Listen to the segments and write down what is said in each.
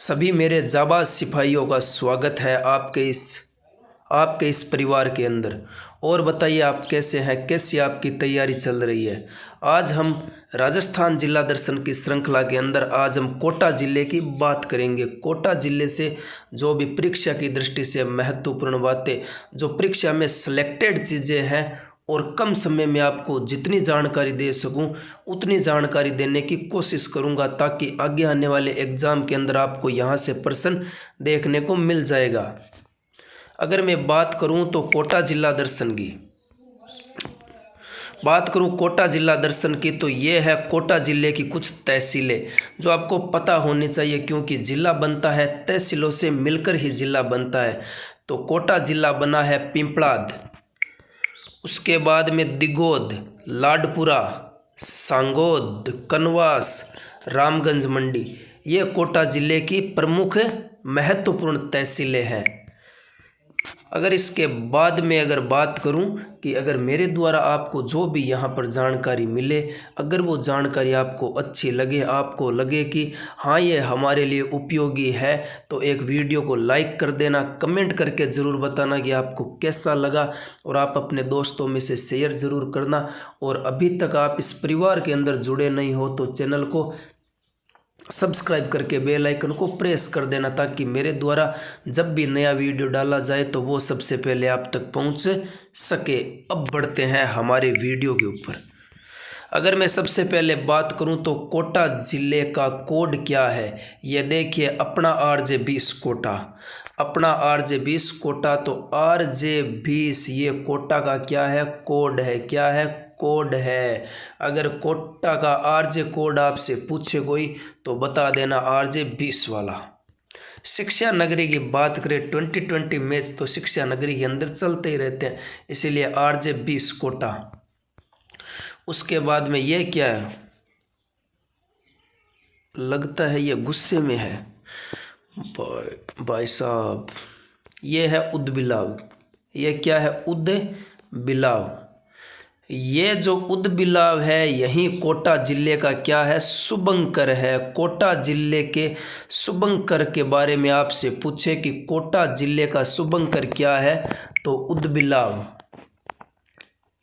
सभी मेरे जाबाज सिपाहियों का स्वागत है आपके इस परिवार के अंदर। और बताइए आप कैसे हैं, कैसी आपकी तैयारी चल रही है। आज हम राजस्थान जिला दर्शन की श्रृंखला के अंदर आज हम कोटा ज़िले की बात करेंगे। कोटा ज़िले से जो भी परीक्षा की दृष्टि से महत्वपूर्ण बातें, जो परीक्षा में सिलेक्टेड चीज़ें हैं और कम समय में आपको जितनी जानकारी दे सकूं उतनी जानकारी देने की कोशिश करूंगा, ताकि आगे आने वाले एग्ज़ाम के अंदर आपको यहां से प्रश्न देखने को मिल जाएगा। अगर मैं बात करूं तो कोटा जिला दर्शन की बात करूं कोटा जिला दर्शन की, तो ये है कोटा ज़िले की कुछ तहसीलें जो आपको पता होनी चाहिए, क्योंकि ज़िला बनता है तहसीलों से मिलकर ही ज़िला बनता है। तो कोटा ज़िला बना है पिंपलाद, उसके बाद में दिगोद, लाडपुरा, सांगोद, कनवास, रामगंज मंडी, ये कोटा ज़िले की प्रमुख महत्वपूर्ण तहसीलें हैं। अगर इसके बाद में अगर बात करूं कि अगर मेरे द्वारा आपको जो भी यहाँ पर जानकारी मिले, अगर वो जानकारी आपको अच्छी लगे, आपको लगे कि हाँ ये हमारे लिए उपयोगी है, तो एक वीडियो को लाइक कर देना, कमेंट करके ज़रूर बताना कि आपको कैसा लगा, और आप अपने दोस्तों में से शेयर ज़रूर करना। और अभी तक आप इस परिवार के अंदर जुड़े नहीं हो तो चैनल को सब्सक्राइब करके बेल आइकन को प्रेस कर देना, ताकि मेरे द्वारा जब भी नया वीडियो डाला जाए तो वो सबसे पहले आप तक पहुंच सके। अब बढ़ते हैं हमारे वीडियो के ऊपर। अगर मैं सबसे पहले बात करूं तो कोटा ज़िले का कोड क्या है, ये देखिए, अपना RJ20 कोटा, अपना RJ20 कोटा। तो RJ20 ये कोटा का क्या है, कोड है। क्या है, कोड है। अगर कोटा का RJ कोड आपसे पूछे कोई तो बता देना RJ20 वाला। शिक्षा नगरी की बात करें, 2020 मैच तो शिक्षा नगरी के अंदर चलते ही रहते हैं, इसीलिए RJ20 कोटा। उसके बाद में ये क्या है, लगता है ये गुस्से में है भाई साहब, ये है उदबिलाव। ये क्या है, उदबिलाव। ये जो उदबिलाव है यही कोटा ज़िले का क्या है, शुभंकर है। कोटा ज़िले के शुभंकर के बारे में आपसे पूछे कि कोटा ज़िले का शुभंकर क्या है, तो उदबिलाव।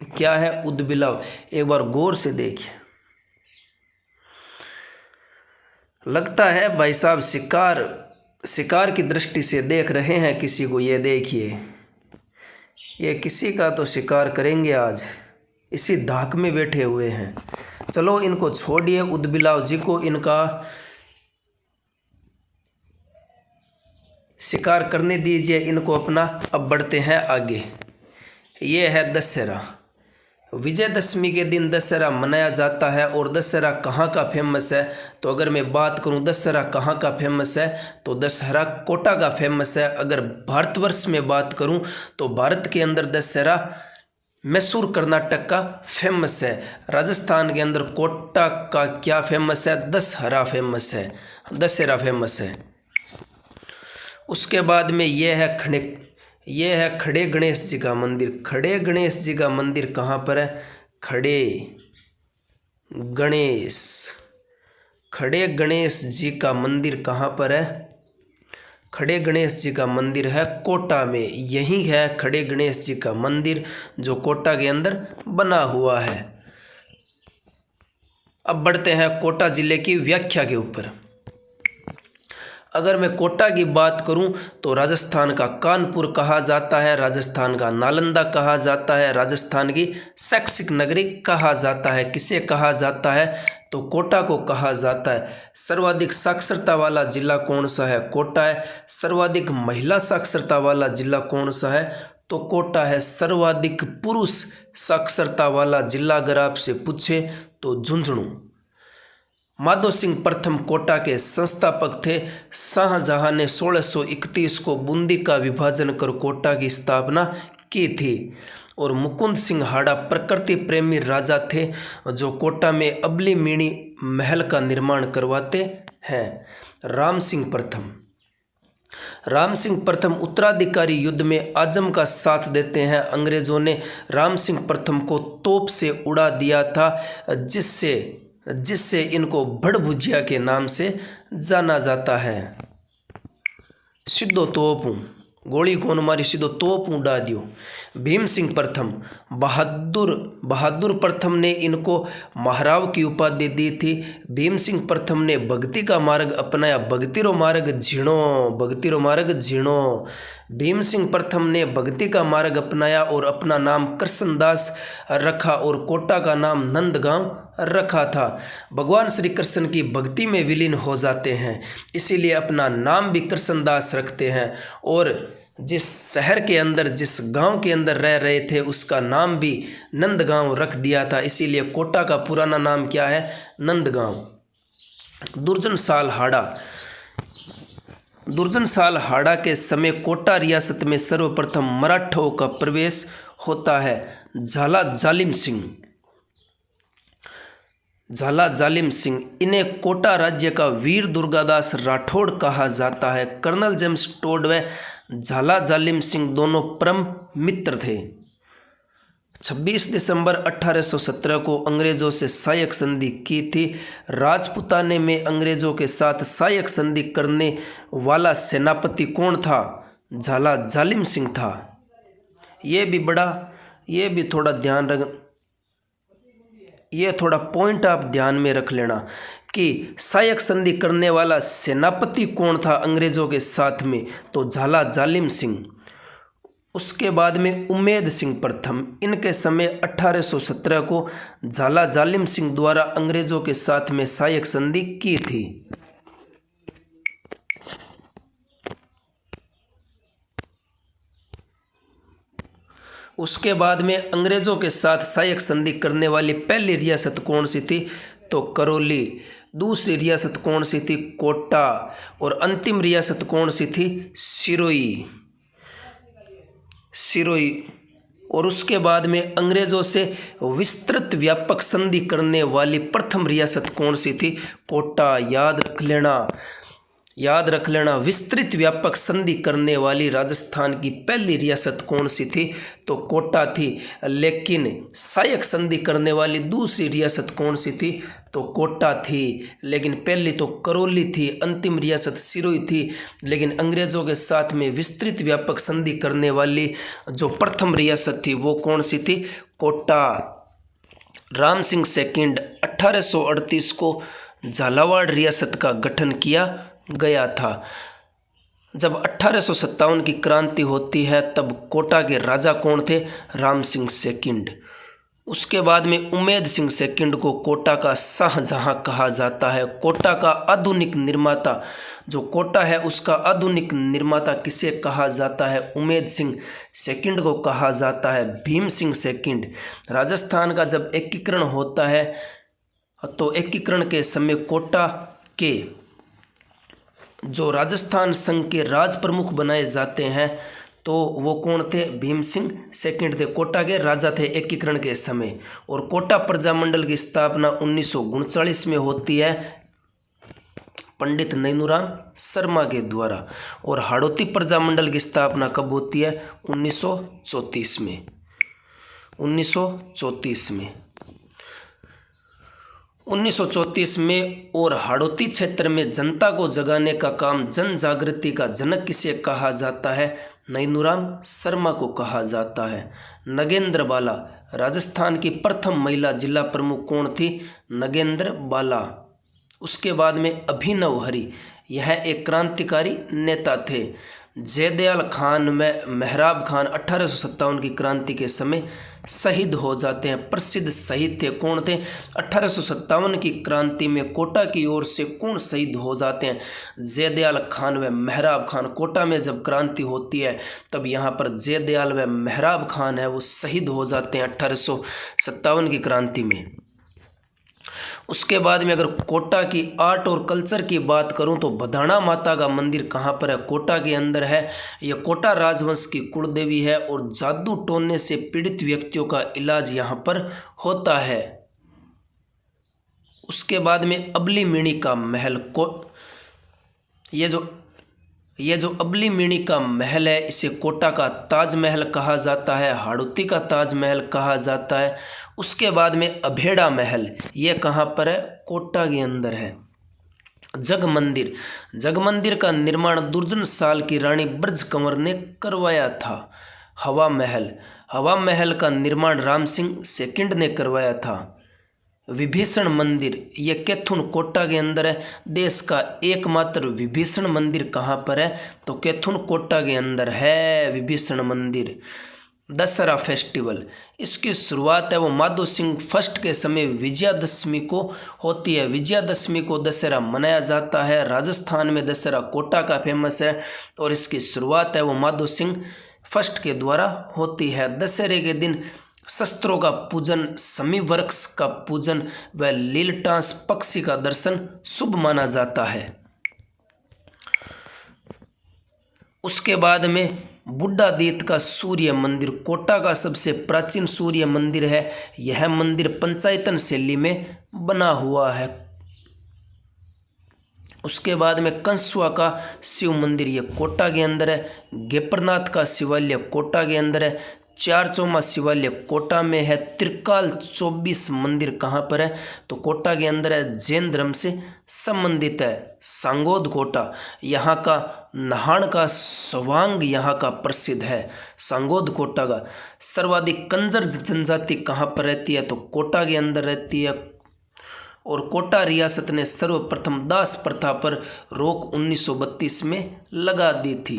क्या है, उदबिलाव। एक बार गौर से देखिए, लगता है भाई साहब शिकार की दृष्टि से देख रहे हैं किसी को। ये देखिए, ये किसी का तो शिकार करेंगे आज, इसी धाक में बैठे हुए हैं। चलो इनको छोड़िए, उदबिलाव जी को इनका शिकार करने दीजिए इनको अपना। अब बढ़ते हैं आगे। ये है दशहरा। विजयदशमी के दिन दशहरा मनाया जाता है। और दशहरा कहाँ का फेमस है, तो अगर मैं बात करूँ दशहरा कहाँ का फेमस है, तो दशहरा कोटा का फेमस है। अगर भारतवर्ष में बात करूँ तो भारत के अंदर दशहरा मैसूर कर्नाटक का फेमस है। राजस्थान के अंदर कोटा का क्या फेमस है, दशहरा फेमस है, दशहरा फेमस है। उसके बाद में ये है खड़े गणेश जी का मंदिर। खड़े गणेश जी का मंदिर कहाँ पर है, खड़े गणेश जी का मंदिर कहाँ पर है, खड़े गणेश जी का मंदिर है कोटा में। यही है खड़े गणेश जी का मंदिर जो कोटा के अंदर बना हुआ है। अब बढ़ते हैं कोटा ज़िले की व्याख्या के ऊपर। अगर मैं कोटा की बात करूं तो राजस्थान का कानपुर कहा जाता है, राजस्थान का नालंदा कहा जाता है, राजस्थान की शैक्षिक नगरी कहा जाता है। किसे कहा जाता है, तो कोटा को कहा जाता है। सर्वाधिक साक्षरता वाला जिला कौन सा है, कोटा है। सर्वाधिक महिला साक्षरता वाला जिला कौन सा है, तो कोटा है। सर्वाधिक पुरुष साक्षरता वाला जिला अगर आपसे पूछे तो झुंझुनू। माधो सिंह प्रथम कोटा के संस्थापक थे। शाहजहां ने 1631 को बूंदी का विभाजन कर कोटा की स्थापना की थी। और मुकुंद सिंह हाड़ा प्रकृति प्रेमी राजा थे जो कोटा में अबली मीणी महल का निर्माण करवाते हैं। राम सिंह प्रथम उत्तराधिकारी युद्ध में आजम का साथ देते हैं। अंग्रेजों ने राम सिंह प्रथम को तोप से उड़ा दिया था, जिससे इनको भड़भुजिया के नाम से जाना जाता है। सीधो तोप हूँ, गोली कौन मारी, सीधो तोप उड़ा दियो। भीम सिंह प्रथम, बहादुर प्रथम ने इनको महाराव की उपाधि दी थी। भीम सिंह प्रथम ने भक्ति का मार्ग अपनाया, भक्तिरो मार्ग झीणो। भीम सिंह प्रथम ने भक्ति का मार्ग अपनाया और अपना नाम कृष्णदास रखा और कोटा का नाम नंदगांव रखा था। भगवान श्री कृष्ण की भक्ति में विलीन हो जाते हैं, इसीलिए अपना नाम भी कृष्णदास रखते हैं। और जिस शहर के अंदर, जिस गांव के अंदर रह रहे थे, उसका नाम भी नंदगांव रख दिया था, इसीलिए कोटा का पुराना नाम क्या है, नंदगांव। दुर्जन साल हाड़ा के समय कोटा रियासत में सर्वप्रथम मराठों का प्रवेश होता है। झाला जालिम सिंह, इन्हें कोटा राज्य का वीर दुर्गादास राठौड़ कहा जाता है। कर्नल जेम्स टोड व झाला जालिम सिंह दोनों परम मित्र थे। 26 दिसंबर 1817 को अंग्रेजों से सहायक संधि की थी। राजपुताने में अंग्रेजों के साथ सहायक संधि करने वाला सेनापति कौन था, झाला जालिम सिंह था। ये थोड़ा पॉइंट आप ध्यान में रख लेना कि सहायक संधि करने वाला सेनापति कौन था अंग्रेजों के साथ में, तो झाला जालिम सिंह। उसके बाद में उमेद सिंह प्रथम, इनके समय 1817 को झाला जालिम सिंह द्वारा अंग्रेजों के साथ में सहायक संधि की थी। उसके बाद में अंग्रेजों के साथ सहायक संधि करने वाली पहली रियासत कौन सी थी, तो करौली। दूसरी रियासत कौन सी थी, कोटा। और अंतिम रियासत कौन सी थी, सिरोही। और उसके बाद में अंग्रेजों से विस्तृत व्यापक संधि करने वाली प्रथम रियासत कौन सी थी, कोटा। याद रख लेना विस्तृत व्यापक संधि करने वाली राजस्थान की पहली रियासत कौन सी थी, तो कोटा थी। लेकिन सहायक संधि करने वाली दूसरी रियासत कौन सी थी, तो कोटा थी। लेकिन पहली तो करौली थी, अंतिम रियासत सिरोही थी। लेकिन अंग्रेजों के साथ में विस्तृत व्यापक संधि करने वाली जो प्रथम रियासत थी वो कौन सी थी, कोटा। राम सिंह सेकंड 1838 को झालावाड़ रियासत का गठन किया गया था। जब 1857 की क्रांति होती है तब कोटा के राजा कौन थे, राम सिंह सेकंड। उसके बाद में उमेद सिंह सेकंड को कोटा का शाहजहां कहा जाता है। कोटा का आधुनिक निर्माता, जो कोटा है उसका आधुनिक निर्माता किसे कहा जाता है, उमेद सिंह सेकंड को कहा जाता है। भीम सिंह सेकंड। राजस्थान का जब एकीकरण होता है तो एकीकरण के समय कोटा के जो राजस्थान संघ के राज प्रमुख बनाए जाते हैं तो वो कौन थे, भीम सिंह सेकंड थे। कोटा के राजा थे एकीकरण के समय। और कोटा प्रजामंडल की स्थापना 1939 में होती है पंडित नैनूराम शर्मा के द्वारा। और हाड़ौती प्रजामंडल की स्थापना कब होती है, 1934 में। 1934 में। और हाड़ौती क्षेत्र में जनता को जगाने का काम, जन जागृति का जनक किसे कहा जाता है, नैनूराम शर्मा को कहा जाता है। नगेंद्र बाला, राजस्थान की प्रथम महिला जिला प्रमुख कौन थी, नगेंद्र बाला। उसके बाद में अभिनव हरि, यह एक क्रांतिकारी नेता थे। जयदयाल खान में मेहराब खान 1857 की क्रांति के समय शहीद हो जाते हैं। प्रसिद्ध शहीद थे, कौन थे, 1857 की क्रांति में कोटा की ओर से कौन शहीद हो जाते हैं, जयदयाल खान व मेहराब खान। कोटा में जब क्रांति होती है तब यहाँ पर जयदयाल व मेहराब खान है वो शहीद हो जाते हैं 1857 की क्रांति में। उसके बाद में अगर कोटा की आर्ट और कल्चर की बात करूं तो बधाना माता का मंदिर कहाँ पर है, कोटा के अंदर है। यह कोटा राजवंश की कुलदेवी है और जादू टोने से पीड़ित व्यक्तियों का इलाज यहाँ पर होता है। उसके बाद में अबली मिणी का महल, ये जो अबली मिणी का महल है इसे कोटा का ताजमहल कहा जाता है, हाड़ौती का ताजमहल कहा जाता है। उसके बाद में अभेड़ा महल, ये कहाँ पर है, कोटा के अंदर है। जग मंदिर, जग मंदिर का निर्माण दुर्जन साल की रानी ब्रज कंवर ने करवाया था। हवा महल, हवा महल का निर्माण राम सिंह सेकंड ने करवाया था। विभीषण मंदिर, ये कैथुन कोटा के अंदर है। देश का एकमात्र विभीषण मंदिर कहाँ पर है? तो कैथुन कोटा के अंदर है विभीषण मंदिर। दशहरा फेस्टिवल, इसकी शुरुआत है वो माधो सिंह फर्स्ट के समय विजयादशमी को होती है। विजयादशमी को दशहरा मनाया जाता है। राजस्थान में दशहरा कोटा का फेमस है और इसकी शुरुआत है वो माधो सिंह फर्स्ट के द्वारा होती है। दशहरे के दिन शस्त्रों का पूजन, समी वृक्ष का पूजन व लीलटास पक्षी का दर्शन शुभ माना जाता है। उसके बाद में बुड्ढादीत का सूर्य मंदिर, कोटा का सबसे प्राचीन सूर्य मंदिर है। यह मंदिर पंचायतन शैली में बना हुआ है। उसके बाद में कंसुआ का शिव मंदिर, यह कोटा के अंदर है। गेपरनाथ का शिवालय कोटा के अंदर है। चारचौमा शिवालय कोटा में है। त्रिकाल 24 मंदिर कहाँ पर है? तो कोटा के अंदर है। जैन धर्म से संबंधित है। सांगोद कोटा, यहाँ का नहाण का स्वांग यहाँ का प्रसिद्ध है। सांगोद कोटा का सर्वाधिक कंजर जनजाति कहाँ पर रहती है? तो कोटा के अंदर रहती है। और कोटा रियासत ने सर्वप्रथम दास प्रथा पर रोक 1932 में लगा दी थी।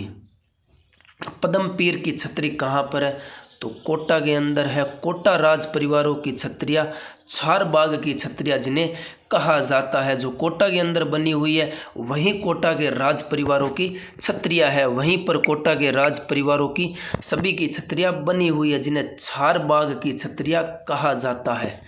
पदम पीर की छतरी कहाँ पर है? तो कोटा के अंदर है। कोटा राज परिवारों की छतरियाँ चार बाग की छतरियाँ जिन्हें कहा जाता है, जो कोटा के अंदर बनी हुई है, वहीं कोटा के राज परिवारों की छतरियाँ है। वहीं पर कोटा के राज परिवारों की सभी की छतरियाँ बनी हुई है, जिन्हें चार बाग की छतरियाँ कहा जाता है।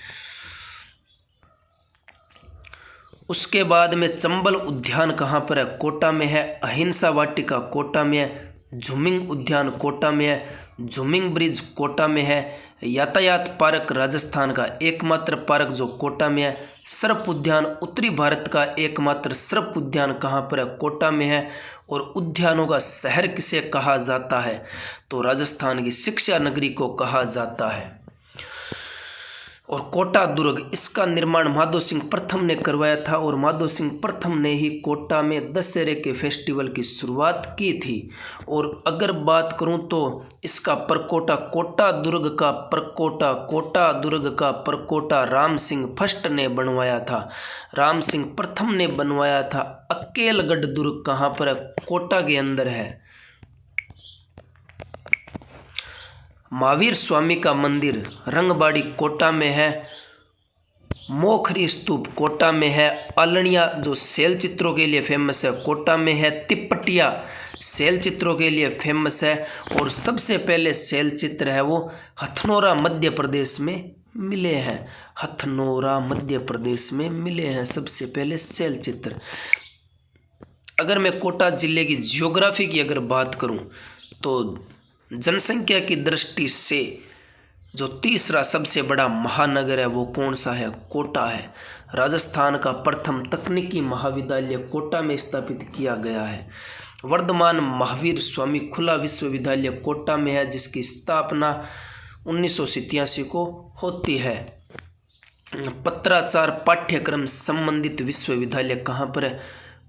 उसके बाद में चंबल उद्यान कहाँ पर है? कोटा में है। अहिंसा वाटिका कोटा में है। झूमिंग उद्यान कोटा में है। झूमिंग ब्रिज कोटा में है। यातायात पार्क राजस्थान का एकमात्र पार्क जो कोटा में है। सर्प उद्यान उत्तरी भारत का एकमात्र सर्प उद्यान कहाँ पर है? कोटा में है। और उद्यानों का शहर किसे कहा जाता है? तो राजस्थान की शिक्षा नगरी को कहा जाता है। और कोटा दुर्ग, इसका निर्माण माधो सिंह प्रथम ने करवाया था और माधो सिंह प्रथम ने ही कोटा में दशहरे के फेस्टिवल की शुरुआत की थी। और अगर बात करूं तो इसका परकोटा, कोटा दुर्ग का परकोटा, कोटा दुर्ग का परकोटा राम सिंह फर्स्ट ने बनवाया था। राम सिंह प्रथम ने बनवाया था। अकेलगढ़ दुर्ग कहाँ पर है? कोटा के अंदर है। महावीर स्वामी का मंदिर रंगबाड़ी कोटा में है। मोखरी स्तूप कोटा में है। आलनिया जो शैल चित्रों के लिए फेमस है कोटा में है। तिपटिया शैल चित्रों के लिए फेमस है। और सबसे पहले शैल चित्र है वो हथनोरा मध्य प्रदेश में मिले हैं। हथनोरा मध्य प्रदेश में मिले हैं सबसे पहले शैल चित्र। अगर मैं कोटा जिले की जियोग्राफी की अगर बात करूं तो जनसंख्या की दृष्टि से जो तीसरा सबसे बड़ा महानगर है वो कौन सा है? कोटा है। राजस्थान का प्रथम तकनीकी महाविद्यालय कोटा में स्थापित किया गया है। वर्धमान महावीर स्वामी खुला विश्वविद्यालय कोटा में है, जिसकी स्थापना 1987 को होती है। पत्राचार पाठ्यक्रम संबंधित विश्वविद्यालय कहाँ पर है?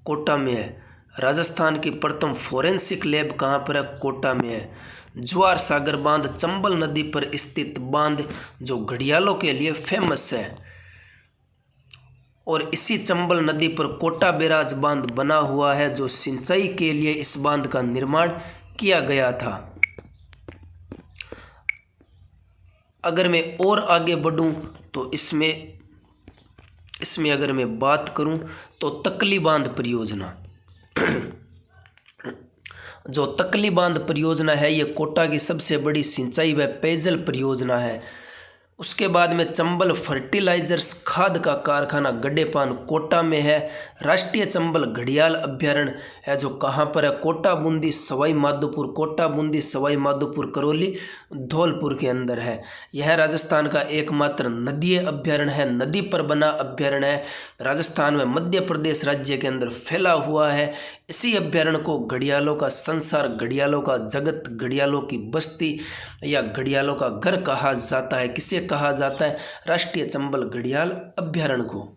कोटा में है। राजस्थान की प्रथम फोरेंसिक लैब कहाँ पर है? कोटा में है। ज्वार सागर बांध चंबल नदी पर स्थित बांध जो घड़ियालों के लिए फेमस है। और इसी चंबल नदी पर कोटा बैराज बांध बना हुआ है, जो सिंचाई के लिए इस बांध का निर्माण किया गया था। अगर मैं और आगे बढ़ूं तो इसमें अगर मैं बात करूं तो तकली बांध परियोजना जो तकली बांध परियोजना है ये कोटा की सबसे बड़ी सिंचाई व पेयजल परियोजना है। उसके बाद में चंबल फर्टिलाइजर्स खाद का कारखाना गड्डेपान कोटा में है। राष्ट्रीय चंबल घड़ियाल अभ्यारण्य है जो कहाँ पर है? कोटा बूंदी सवाई माधोपुर, कोटा बूंदी सवाई माधोपुर करौली धौलपुर के अंदर है। यह राजस्थान का एकमात्र नदीय अभ्यारण्य है, नदी पर बना अभ्यारण्य है। राजस्थान में मध्य प्रदेश राज्य के अंदर फैला हुआ है। इसी अभ्यारण्य को घड़ियालों का संसार, घड़ियालों का जगत, घड़ियालों की बस्ती या घड़ियालों का घर कहा जाता है। किसे कहा जाता है? राष्ट्रीय चंबल घड़ियाल अभ्यारण्य को।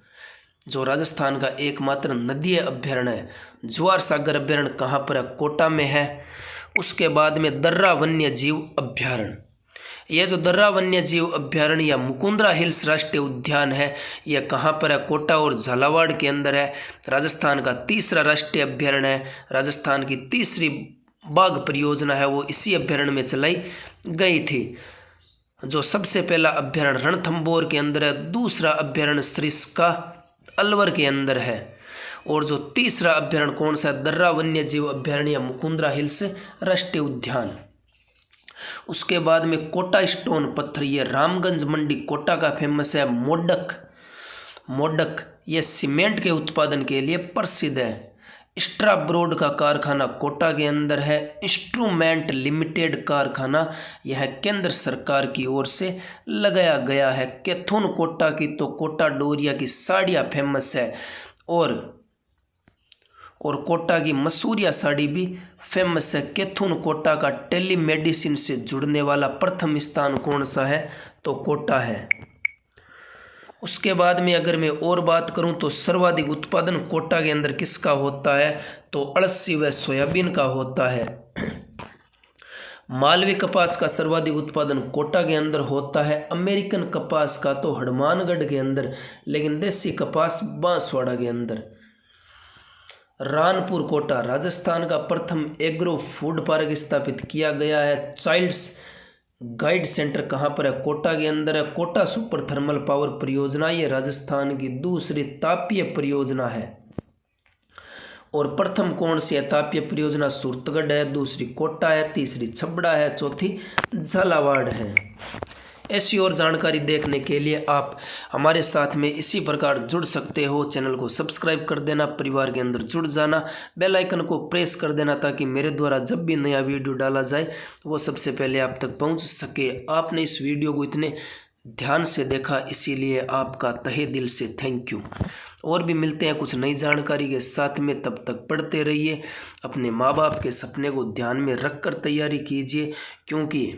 जो राजस्थान का एकमात्र नदीय अभ्यारण्य है। ज्वार सागर अभ्यारण्य कहाँ पर है? कोटा में है। उसके बाद में दर्रा वन्य जीव अभ्यारण्य। यह जो दर्रा वन्य जीव अभ्यारण्य या मुकुंदरा हिल्स राष्ट्रीय उद्यान है, यह कहाँ पर है? कोटा और झालावाड़ के अंदर है। राजस्थान का तीसरा राष्ट्रीय अभ्यारण्य है। राजस्थान की तीसरी बाघ परियोजना है वो इसी अभ्यारण्य में चलाई गई थी। जो सबसे पहला अभ्यारण्य रणथंभौर के अंदर है, दूसरा अभ्यारण्य सरिस्का अलवर के अंदर है, और जो तीसरा अभ्यारण्य कौन सा है? दर्रा वन्य जीव अभ्यारण्य या मुकुंदरा हिल्स राष्ट्रीय उद्यान। उसके बाद में कोटा स्टोन पत्थर, ये रामगंज मंडी कोटा का फेमस है। मोडक ये सीमेंट के उत्पादन के लिए प्रसिद्ध है। स्ट्रा ब्रोड का कारखाना कोटा के अंदर है। इंस्ट्रूमेंट लिमिटेड कारखाना यह केंद्र सरकार की ओर से लगाया गया है। कैथून कोटा की तो कोटा डोरिया की साड़ियाँ फेमस है, और कोटा की मसूरिया साड़ी भी फेमस है। कैथून कोटा का टेलीमेडिसिन से जुड़ने वाला प्रथम स्थान कौन सा है? तो कोटा है। उसके बाद में अगर मैं और बात करूं तो सर्वाधिक उत्पादन कोटा के अंदर किसका होता है? तो अड़सी व सोयाबीन का होता है। मालवी कपास का सर्वाधिक उत्पादन कोटा के अंदर होता है। अमेरिकन कपास का तो हनुमानगढ़ के अंदर, लेकिन देसी कपास बांसवाड़ा के अंदर। रानपुर कोटा राजस्थान का प्रथम एग्रो फूड पार्क स्थापित किया गया है। चाइल्ड्स गाइड सेंटर कहाँ पर है? कोटा के अंदर है। कोटा सुपर थर्मल पावर परियोजना ये राजस्थान की दूसरी तापीय परियोजना है। और प्रथम कौन सी है तापीय परियोजना? सूरतगढ़ है, दूसरी कोटा है, तीसरी छबड़ा है, चौथी झालावाड़ है। ऐसी और जानकारी देखने के लिए आप हमारे साथ में इसी प्रकार जुड़ सकते हो। चैनल को सब्सक्राइब कर देना, परिवार के अंदर जुड़ जाना, बेल आइकन को प्रेस कर देना ताकि मेरे द्वारा जब भी नया वीडियो डाला जाए वो सबसे पहले आप तक पहुंच सके। आपने इस वीडियो को इतने ध्यान से देखा, इसीलिए आपका तहे दिल से थैंक यू। और भी मिलते हैं कुछ नई जानकारी के साथ में, तब तक पढ़ते रहिए। अपने माँ बाप के सपने को ध्यान में रख कर तैयारी कीजिए, क्योंकि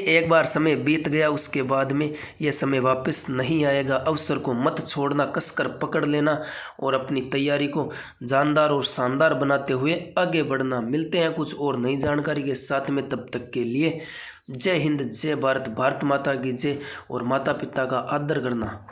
एक बार समय बीत गया उसके बाद में यह समय वापस नहीं आएगा। अवसर को मत छोड़ना, कसकर पकड़ लेना और अपनी तैयारी को जानदार और शानदार बनाते हुए आगे बढ़ना। मिलते हैं कुछ और नई जानकारी के साथ में, तब तक के लिए जय हिंद, जय भारत, भारत माता की जय, और माता पिता का आदर करना।